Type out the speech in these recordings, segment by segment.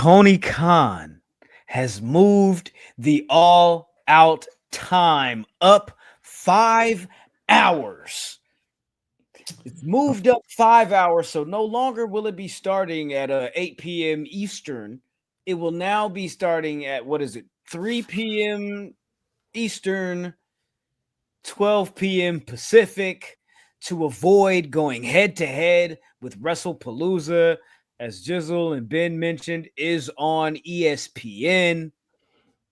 Tony Khan has moved the All Out time up 5 hours. It's moved up 5 hours, so no longer will it be starting at 8 p.m. Eastern. It will now be starting at, 3 p.m. Eastern, 12 p.m. Pacific, to avoid going head-to-head with WrestlePalooza, as Jizzle and Ben mentioned, is on ESPN.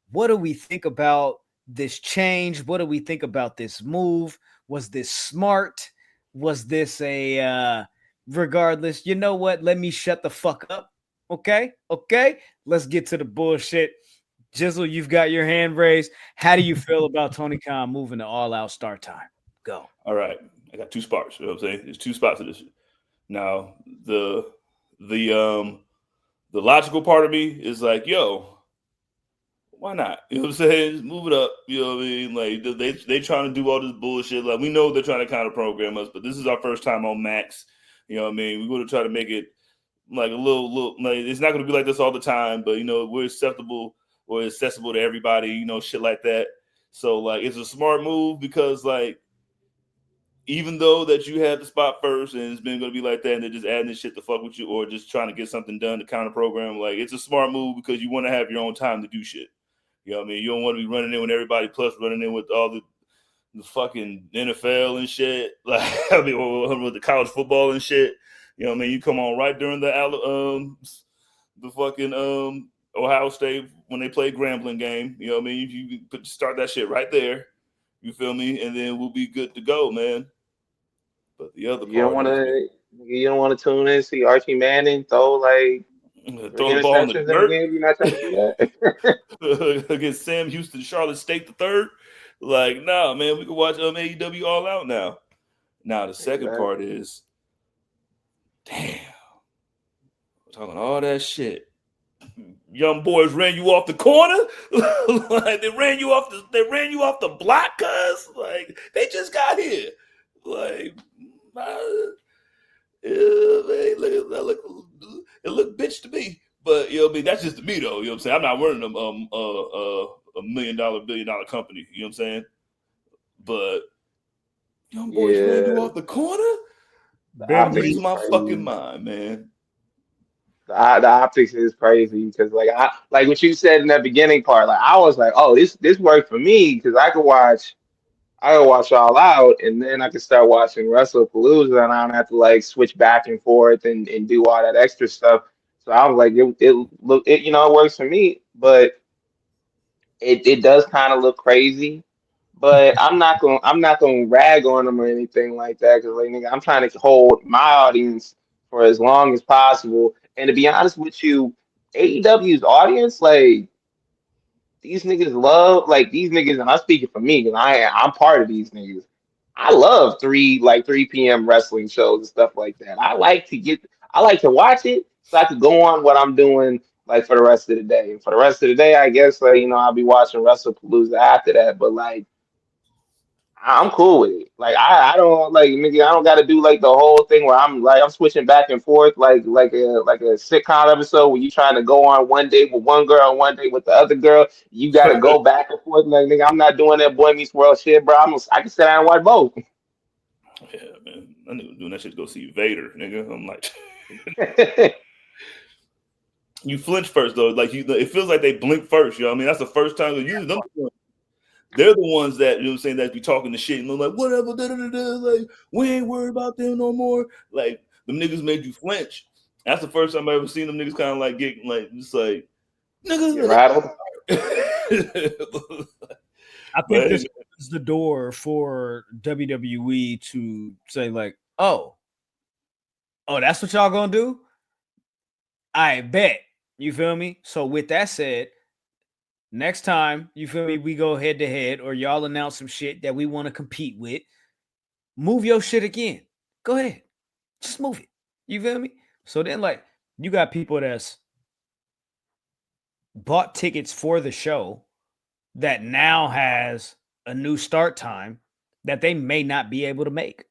What do we think about this change? What do we think about this move? Was this smart? Was this regardless? You know what? Let me shut the fuck up. Okay. Let's get to the bullshit. Jizzle, you've got your hand raised. How do you feel about Tony Khan moving to All Out start time? Go. All right. I got two spots. You know what I'm saying? There's two spots of this. Now, the logical part of me is like, yo, why not? You know what I'm saying? Just move it up. You know what I mean? Like they trying to do all this bullshit. Like, we know they're trying to kind of program us, but this is our first time on Max. You know what I mean? We're going to try to make it like a little like, it's not going to be like this all the time, but we're acceptable or accessible to everybody, shit like that. So like, it's a smart move because like, even though that you had the spot first and it's been going to be like that and they're just adding this shit to fuck with you or just trying to get something done to counter program, like, it's a smart move because you want to have your own time to do shit. You know what I mean? You don't want to be running in with everybody plus running in with all the fucking NFL and shit. Like, I mean, with the college football and shit. You know what I mean? You come on right during the fucking Ohio State when they play Grambling game. You know what I mean? You start that shit right there. You feel me? And then we'll be good to go, man. But the other you don't want to tune in, see Archie Manning throw like throw the ball in the interceptions in the dirt. game. You're not trying to see that against Sam Houston, Charlotte State the third. Like, nah, man, we can watch AEW All Out now. Now the second part is, damn, we're talking all that shit. Young boys ran you off the corner. Like, they ran you off the block, cuz like they just got here. Like, it looked bitch to me. But you know what I mean, that's just to me though. You know what I'm saying? I'm not running a $1 million, $1 billion company. You know what I'm saying? But young boys ran you off the corner. That blows my fucking mind, man. The optics is crazy because like what you said in that beginning part, like I was like, oh, this worked for me because I could watch All Out and then I could start watching WrestlePalooza and I don't have to like switch back and forth and do all that extra stuff. So I was like, it works for me, but it does kind of look crazy. But I'm not gonna rag on them or anything like that because like nigga, I'm trying to hold my audience for as long as possible. And to be honest with you, AEW's audience, like these niggas love these niggas, and I'm speaking for me because I'm part of these niggas. I love 3 p.m. wrestling shows and stuff like that. I like to watch it so I could go on what I'm doing like for the rest of the day. And for the rest of the day, I guess I'll be watching WrestlePalooza after that. But like I'm cool with it. Like I don't like nigga, I don't gotta do like the whole thing where I'm switching back and forth like a sitcom episode where you trying to go on one day with one girl and one day with the other girl. You gotta go back and forth. Like nigga, I'm not doing that Boy Meets World shit, bro. I can sit down and watch both. Yeah, man. I knew doing that shit to go see Vader, nigga. I'm like you flinch first though. Like it feels like they blink first, you know what I mean? That's the first time they're the ones that, you know what I'm saying, that be talking the shit and they're like, whatever, like, we ain't worried about them no more. Like, them niggas made you flinch. That's the first time I ever seen them niggas kind of like get like, just like, niggas rattled. I think this is the door for WWE to say like, oh, that's what y'all gonna do? I bet. You feel me? So with that said, next time, you feel me, we go head to head or y'all announce some shit that we want to compete with, move your shit again. Go ahead. Just move it. You feel me? So then, like, you got people that's bought tickets for the show that now has a new start time that they may not be able to make.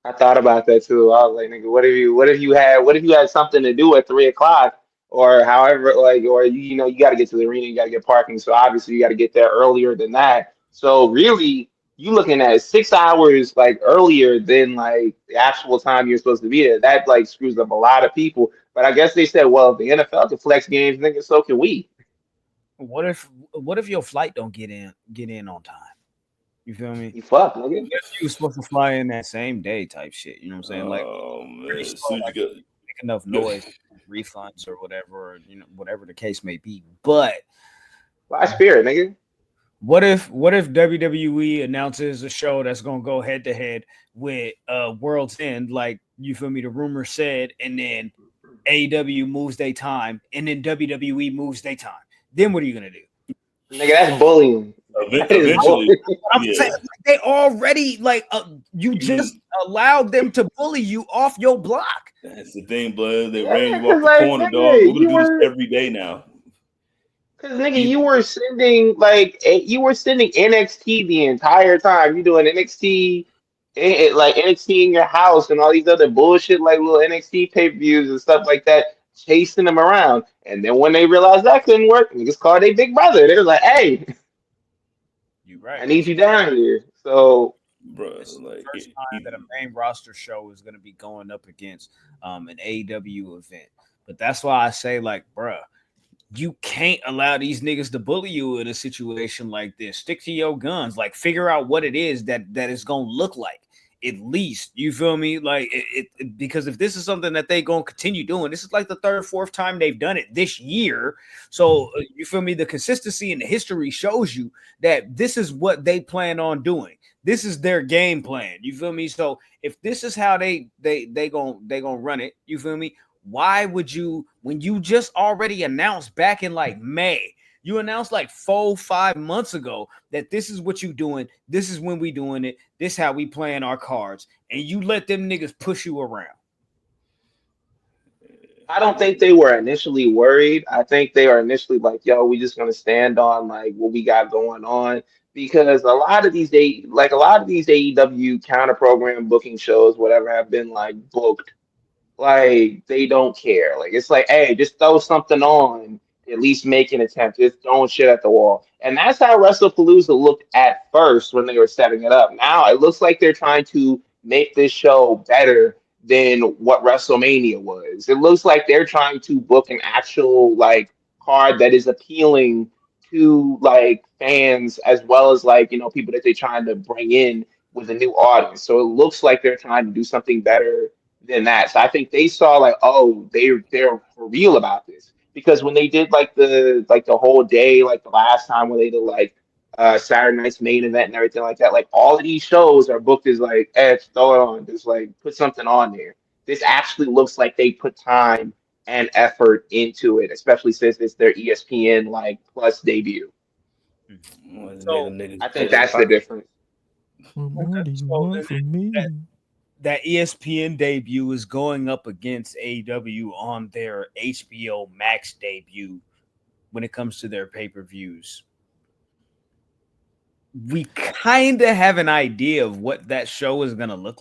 I thought about that too. I was like, nigga, what if you had something to do at 3 o'clock or however, like, or you know, you got to get to the arena, you got to get parking. So obviously, you got to get there earlier than that. So really, you looking at 6 hours like earlier than like the actual time you're supposed to be there. That like screws up a lot of people. But I guess they said, well, if the NFL can flex games, nigga, so can we. What if your flight don't get in on time? You feel me? You fuck, nigga. What if you was supposed to fly in that same day type shit? You know what I'm saying? Like Oh pretty man, as sure soon as like you go, make enough noise, refunds or whatever, or, whatever the case may be. But Fly Spirit, nigga. what if WWE announces a show that's gonna go head to head with World's End, like you feel me? The rumor said, and then AEW moves their time, and then WWE moves their time. Then what are you gonna do? Nigga, that's bullying. That is eventually, bullying. I'm yeah. saying like, they already you just allowed them to bully you off your block. That's the thing, blood. They Yeah, ran you because off the like corner, dog. We're nigga, gonna you do this were every day now. because nigga, You, you were sending like you were sending NXT the entire time. You doing NXT, like NXT in your house and all these other bullshit like little NXT pay-per-views and stuff like that, chasing them around. And then when they realized that couldn't work, niggas called their big brother. They was like, "Hey, You I right. need you down here." So bro, This is the like first time that a main roster show is going to be going up against an AEW event. But that's why I say, like, bruh, you can't allow these niggas to bully you in a situation like this. Stick to your guns. Like, figure out what it is that is going to look like. At least, you feel me? Like, because if this is something that they going to continue doing, this is like the third, fourth time they've done it this year. So, you feel me? The consistency in the history shows you that this is what they plan on doing. This is their game plan. You feel me? So if this is how they gonna run it, you feel me? Why would you, when you just already announced back in like May, you announced like 4-5 months ago that this is what you doing, this is when we doing it, this how we playing our cards, and you let them niggas push you around. I don't think they were initially worried. I think they are initially like, yo, we just gonna stand on like what we got going on. Because a lot of these AEW counter program booking shows, whatever, have been like booked like they don't care. Like it's like, hey, just throw something on, at least make an attempt. Just throwing shit at the wall. And that's how WrestlePalooza looked at first when they were setting it up. Now it looks like they're trying to make this show better than what WrestleMania was. It looks like they're trying to book an actual like card that is appealing to like fans as well as like, people that they're trying to bring in with a new audience. So it looks like they're trying to do something better than that. So I think they saw like, oh, they're for real about this. Because when they did like the whole day, like the last time when they did like Saturday night's main event and everything like that, like all of these shows are booked as like, just throw it on, just like put something on there. This actually looks like they put time and effort into it, especially since it's their ESPN like plus debut. So I think that's the difference. What more do you so want from me? that ESPN debut is going up against AEW on their HBO Max debut when it comes to their pay-per-views. We kind of have an idea of what that show is going to look like.